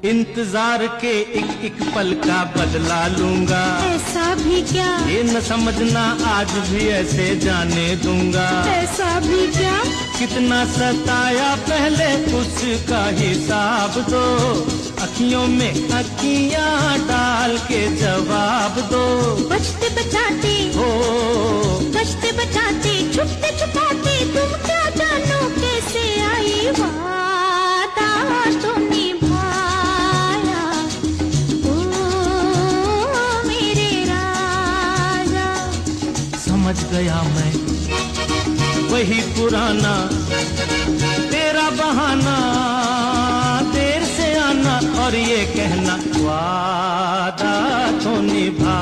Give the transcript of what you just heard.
इंतजार के एक पल का बदला लूंगा। ऐसा भी क्या? ये न समझना आज भी ऐसे जाने दूंगा। ऐसा भी क्या? कितना सताया पहले उसका हिसाब दो। अखियों में अखियां डाल के जवाब दो। बचते बचाते हो बचते बचाते छुपते छुपाते तुम क्या जानो कैसे आई वादा तो निभाया। ओ मेरे राजा। समझ गया मैं वही पुराना तेरा बहाना, देर से आना और ये कहना वादा तो निभा।